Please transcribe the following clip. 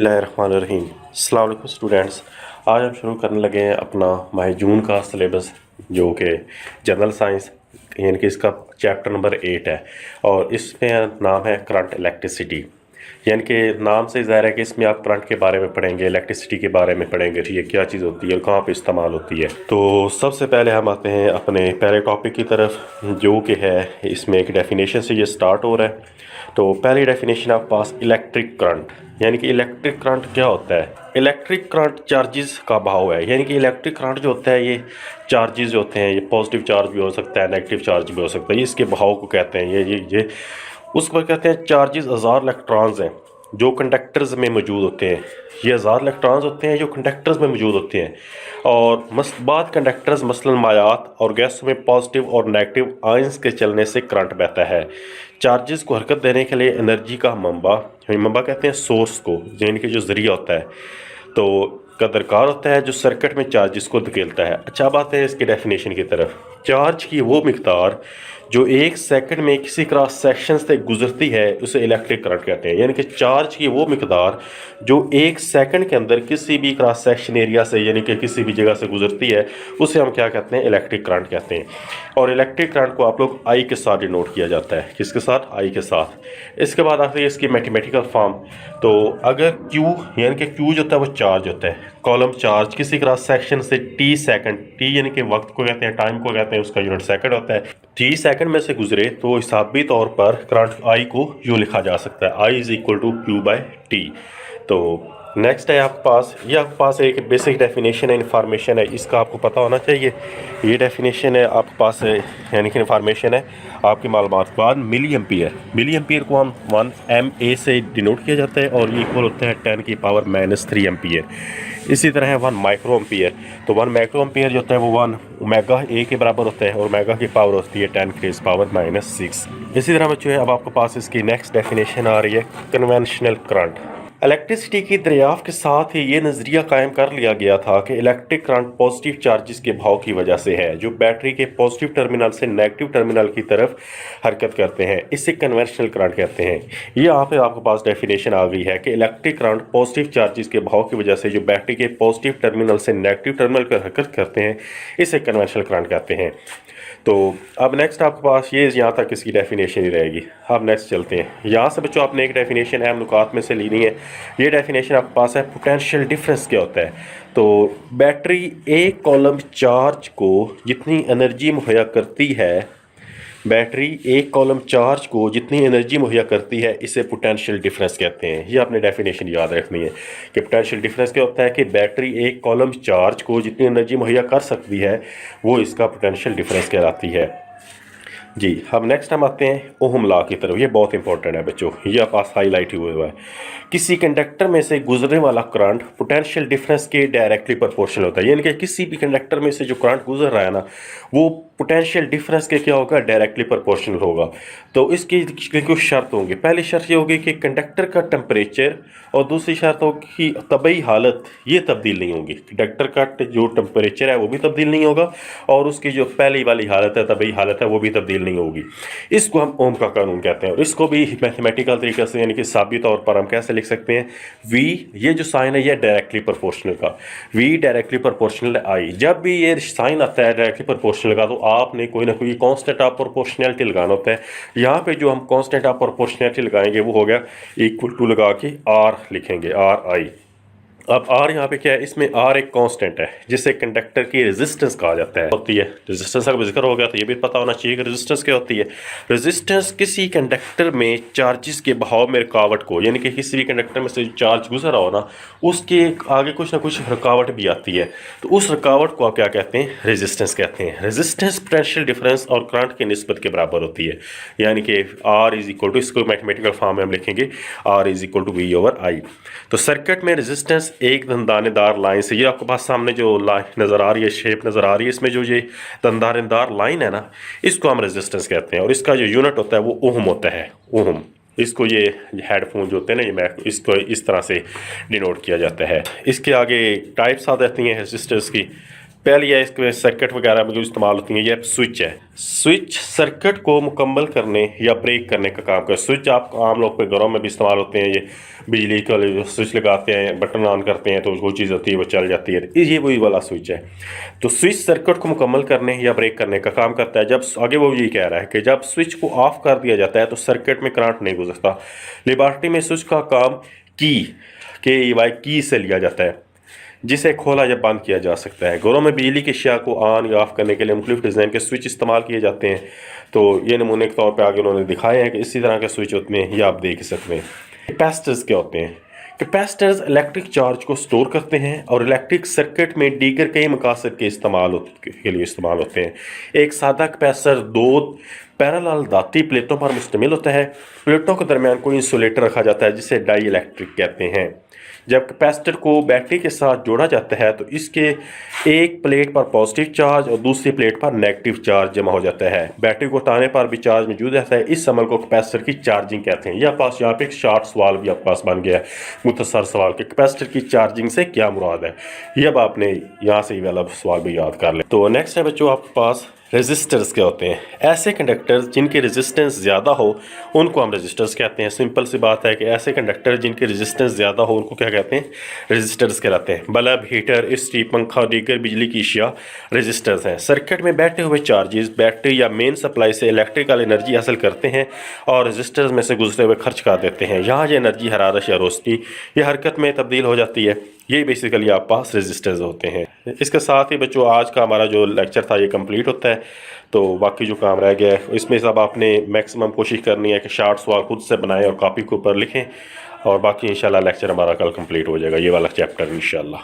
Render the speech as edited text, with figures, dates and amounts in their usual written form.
बिस्मिल्लाहिर्रहमानिर्रहीम। अस्सलाम वालेकुम स्टूडेंट्स। आज हम शुरू करने लगे हैं अपना माह जून का सिलेबस, जो कि जनरल साइंस यानी कि इसका चैप्टर नंबर 8 है और इसमें नाम है करंट इलेक्ट्रिसिटी। यानी कि नाम से ज़ाहिर है कि इसमें आप करंट के बारे में पढ़ेंगे, इलेक्ट्रिसिटी के बारे में पढ़ेंगे, ठीक है, क्या चीज़ होती है और कहाँ पे इस्तेमाल होती है। तो सबसे पहले हम आते हैं अपने पहले टॉपिक की तरफ, जो कि है इसमें एक डेफिनेशन से ये स्टार्ट हो रहा है। तो पहली डेफिनेशन आपके पास इलेक्ट्रिक करंट, यानी कि इलेक्ट्रिक करंट क्या होता है। इलेक्ट्रिक करंट चार्जेस का बहाव है, यानी कि इलेक्ट्रिक करंट जो होता है ये चार्जेस जो होते हैं, ये पॉजिटिव चार्ज भी हो सकता है, नेगेटिव चार्ज भी हो सकता है, ये इसके बहाव को कहते हैं। ये उस पर कहते हैं चार्जेस हज़ार इलेक्ट्रॉन्स हैं जो कंडक्टर्स में मौजूद होते हैं। ये हज़ार इलेक्ट्रॉन्स होते हैं जो कंडक्टर्स में मौजूद होते हैं और बाद कंडक्टर्स मसलन मायात और गैसों में पॉजिटिव और नेगेटिव आयंस के चलने से करंट बहता है। चार्जेस को हरकत देने के लिए एनर्जी का मंबा कहते हैं सोर्स को, यानी कि जो ज़रिया होता है, तो का दरकार होता है जो सर्किट में चार्जेस को धकेलता है। अच्छा, बात है इसकी डेफिनेशन की तरफ। चार्ज की वो मिकदार जो एक सेकंड में किसी क्रॉस सेक्शन से गुजरती है उसे इलेक्ट्रिक करंट कहते हैं। यानी कि चार्ज की वो मिकदार जो एक सेकंड के अंदर किसी भी क्रॉस सेक्शन एरिया से, यानी कि किसी भी जगह से गुजरती है, उसे हम क्या कहते हैं, इलेक्ट्रिक करंट कहते हैं। और इलेक्ट्रिक करंट को आप लोग आई के साथ डिनोट किया जाता है। किसके साथ? आई के साथ। इसके बाद आती है इसकी मैथमेटिकल फॉर्म। तो अगर Q, यानी कि Q जो होता है वो चार्ज होता है, कॉलम चार्ज किसी क्रॉस सेक्शन से टी सेकंड, टी यानी कि वक्त को कहते हैं, टाइम को कहते हैं, उसका यूनिट सेकंड होता है, टी सेकंड में से गुजरे तो हिसाबी तौर पर करंट आई को यूँ लिखा जा सकता है, I is equal to Q by T. तो नेक्स्ट है आपके पास, ये आपके पास एक बेसिक डेफिनेशन है, इन्फॉर्मेशन है, इसका आपको पता होना चाहिए। ये डेफिनेशन है आपके पास, यानी कि इन्फॉर्मेशन है आपकी मालूमात के बाद। मिली एम्पियर को हम 1 MA से डिनोट किया जाता है और ये इक्वल होता है 10 की पावर -3 एम्पियर। इसी तरह है 1 माइक्रो एम्पियर। तो 1 माइक्रो एम्पियर जो होता है वो 1 ओमेगा ए के बराबर होता है और ओमेगा की पावर होती है 10 की पावर -6। इसी तरह बच्चों है अब आपके पास इसकी नेक्स्ट डेफिनेशन आ रही है कन्वेंशनल करंट। इलेक्ट्रिसिटी की दरियाफ्त के साथ ही ये नज़रिया कायम कर लिया गया था कि इलेक्ट्रिक करंट पॉजिटिव चार्जेस के भाव की वजह से है जो बैटरी के पॉजिटिव टर्मिनल से नेगेटिव टर्मिनल की तरफ हरकत करते हैं। इसे कन्वेंशनल करंट कहते हैं। ये यहाँ पे आपके पास डेफिनेशन आ गई है कि इलेक्ट्रिक करंट पॉजिटिव चार्जेस के भाव की वजह से जो बैटरी के पॉजिटिव टर्मिनल से नेगेटिव टर्मिनल पर हरकत करते हैं, इसे कन्वेंशनल करंट कहते हैं। तो अब नेक्स्ट आपके पास ये यहाँ तक इसकी डेफिनेशन ही रहेगी। अब नेक्स्ट चलते हैं। यहाँ से बच्चों आपने एक डेफिनेशन अहम नुकात में से लेनी है। ये डेफिनेशन आपके पास है पोटेंशियल डिफरेंस क्या होता है। तो बैटरी एक कॉलम चार्ज को जितनी एनर्जी मुहैया करती है, बैटरी एक कॉलम चार्ज को जितनी एनर्जी मुहैया करती है, इसे पोटेंशियल डिफरेंस कहते हैं। ये आपने डेफिनेशन याद रखनी है कि पोटेंशियल डिफरेंस क्या होता है कि बैटरी एक कॉलम चार्ज को जितनी एनर्जी मुहैया कर सकती है वो इसका पोटेंशियल डिफरेंस कहलाती है। जी, अब नेक्स्ट हम आते हैं ओहम लॉ की तरफ। ये बहुत इंपॉर्टेंट है बच्चों, ये पास हाईलाइट हुआ है। किसी कंडक्टर में से गुजरने वाला करंट पोटेंशियल डिफरेंस के डायरेक्टली प्रोपोर्शनल होता है। यानी कि किसी भी कंडक्टर में से जो करंट गुजर रहा है ना, वो पोटेंशियल डिफरेंस के क्या होगा, डायरेक्टली प्रोपोर्शनल होगा। तो इसकी कुछ शर्त होंगी। पहली शर्त ये होगी कि कंडक्टर का टेम्परेचर, और दूसरी शर्त होगी तबई हालत, ये तब्दील नहीं होगी। कंडक्टर का जो टेम्परेचर है वो भी तब्दील नहीं होगा और उसकी जो पहली वाली हालत है, तबई हालत है, वो भी तब्दील नहीं होगी। इसको हम ओम का कानून कहते हैं और इसको भी मैथमेटिकल तरीके से, यानी कि साबित तौर पर हम कैसे लिख सकते हैं, V, ये जो साइन है ये डायरेक्टली प्रोपोर्शनल का, V डायरेक्टली प्रोपोर्शनल I। जब भी ये साइन आता है डायरेक्टली प्रोपोर्शनल का, तो आपने कोई ना कोई कांस्टेंट ऑफ प्रोपोर्शनैलिटी लगाना होता है। यहाँ पे जो हम कांस्टेंट ऑफ प्रोपोर्शनैलिटी लगाएंगे वो हो गया इक्वल टू लगा के R लिखेंगे, RI। अब R यहाँ पे क्या है, इसमें R एक कांस्टेंट है जिसे कंडक्टर की रेजिस्टेंस कहा जाता है, होती है। रेजिस्टेंस का जिक्र हो गया तो ये भी पता होना चाहिए कि रेजिस्टेंस क्या होती है। रेजिस्टेंस किसी कंडक्टर में चार्जेस के बहाव में रुकावट को, यानी कि किसी भी कंडक्टर में से चार्ज गुजर रहा हो ना, उसके आगे कुछ ना कुछ रुकावट भी आती है, तो उस रुकावट को आप क्या कहते हैं, रेजिस्टेंस कहते हैं। रेजिस्टेंस पोटेंशियल डिफरेंस और करंट की निस्बत के बराबर होती है, यानी कि R इज इक्वल टू, इसको मैथमेटिकल फॉर्म में हम लिखेंगे R is equal to V/I। तो सर्किट में रेजिस्टेंस एक दंदानेदार लाइन से, ये आपके पास सामने जो लाइन नज़र आ रही है, शेप नज़र आ रही है, इसमें जो ये दंदानेदार लाइन है ना, इसको हम रेजिस्टेंस कहते हैं और इसका जो यूनिट होता है वो ओहम होता है, ओहम। इसको ये हेडफोन जो होते हैं ना, ये मैक, इसको इस तरह से डिनोट किया जाता है। इसके आगे टाइप्स आ जाती हैं रेजिस्टेंस की। पहले ये इसके सर्किट वगैरह में जो इस्तेमाल होती हैं, ये स्विच है। स्विच सर्किट को मुकम्मल करने या ब्रेक करने का काम करता है। स्विच आप आम लोग के घरों में भी इस्तेमाल होते हैं, ये बिजली के स्विच लगाते हैं, बटन ऑन करते हैं तो वो चीज़ होती है वो चल जाती है, ये वही वाला स्विच है। तो स्विच सर्किट को मुकम्मल करने या ब्रेक करने का काम करता है। जब आगे वो ये कह रहा है कि जब स्विच को ऑफ कर दिया जाता है तो सर्किट में करंट नहीं गुजरता। लेबॉरेटरी में स्विच का काम की से लिया जाता है, जिसे खोला या बंद किया जा सकता है। घरों में बिजली की अशिया को ऑन या ऑफ करने के लिए मुख्तलिफ डिज़ाइन के स्विच इस्तेमाल किए जाते हैं। तो ये नमूने के तौर पे आगे उन्होंने दिखाए हैं कि इसी तरह के स्विच होते हैं, ये आप देख सकते हैं। कैपेसिटर्स क्या होते हैं? कैपेसिटर्स इलेक्ट्रिक चार्ज को स्टोर करते हैं और इलेक्ट्रिक सर्किट में दीगर कई मकासद के लिए इस्तेमाल होते हैं। एक सादा कैपेसिटर दो पैरेलल धाती प्लेटों पर मुश्तमिल होता है। प्लेटों के दरमियान कोई इंसुलेटर रखा जाता है जिसे डाई इलेक्ट्रिक कहते हैं। जब कैपेसिटर को बैटरी के साथ जोड़ा जाता है तो इसके एक प्लेट पर पॉजिटिव चार्ज और दूसरी प्लेट पर नेगेटिव चार्ज जमा हो जाता है। बैटरी को हटाने पर भी चार्ज मौजूद रहता है। इस अमल को कैपेसिटर की चार्जिंग कहते हैं। यहाँ पे एक शॉर्ट सवाल भी आपके पास बन गया है, मुख्तसर सवाल कि कैपेसिटर की चार्जिंग से क्या मुराद है। ये अब आपने यहाँ से ये वाला सवाल भी याद कर लें। तो नेक्स्ट है बच्चों आपके पास रेजिस्टर्स क्या होते हैं? ऐसे कंडक्टर्स जिनकी रेजिस्टेंस ज़्यादा हो उनको हम रेजिस्टर्स कहते हैं। सिंपल सी बात है कि ऐसे कंडक्टर जिनकी रेजिस्टेंस ज़्यादा हो उनको क्या कहते हैं? रेजिस्टर्स कहलाते हैं। बल्ब, हीटर, इस्त्री, पंखा, दीगर बिजली की अशिया रेजिस्टर्स हैं। सर्किट में बैठे हुए चार्जेस बैटरी या मेन सप्लाई से इलेक्ट्रिकल एनर्जी हासिल करते हैं और रेजिस्टर्स में से गुजरते हुए खर्च कर देते हैं। यहाँ ये एनर्जी हरारत या रोशनी या हरकत में तब्दील हो जाती है। ये बेसिकली आप पास रेजिस्टर्स होते हैं। इसके साथ ही बच्चों आज का हमारा जो लेक्चर था ये कंप्लीट होता है। तो बाकी जो काम रह गया है इसमें सब आपने मैक्सिमम कोशिश करनी है कि शार्ट सवाल खुद से बनाएं और कॉपी के ऊपर लिखें, और बाकी इंशाल्लाह लेक्चर हमारा कल कंप्लीट हो जाएगा, ये वाला चैप्टर इंशाल्लाह।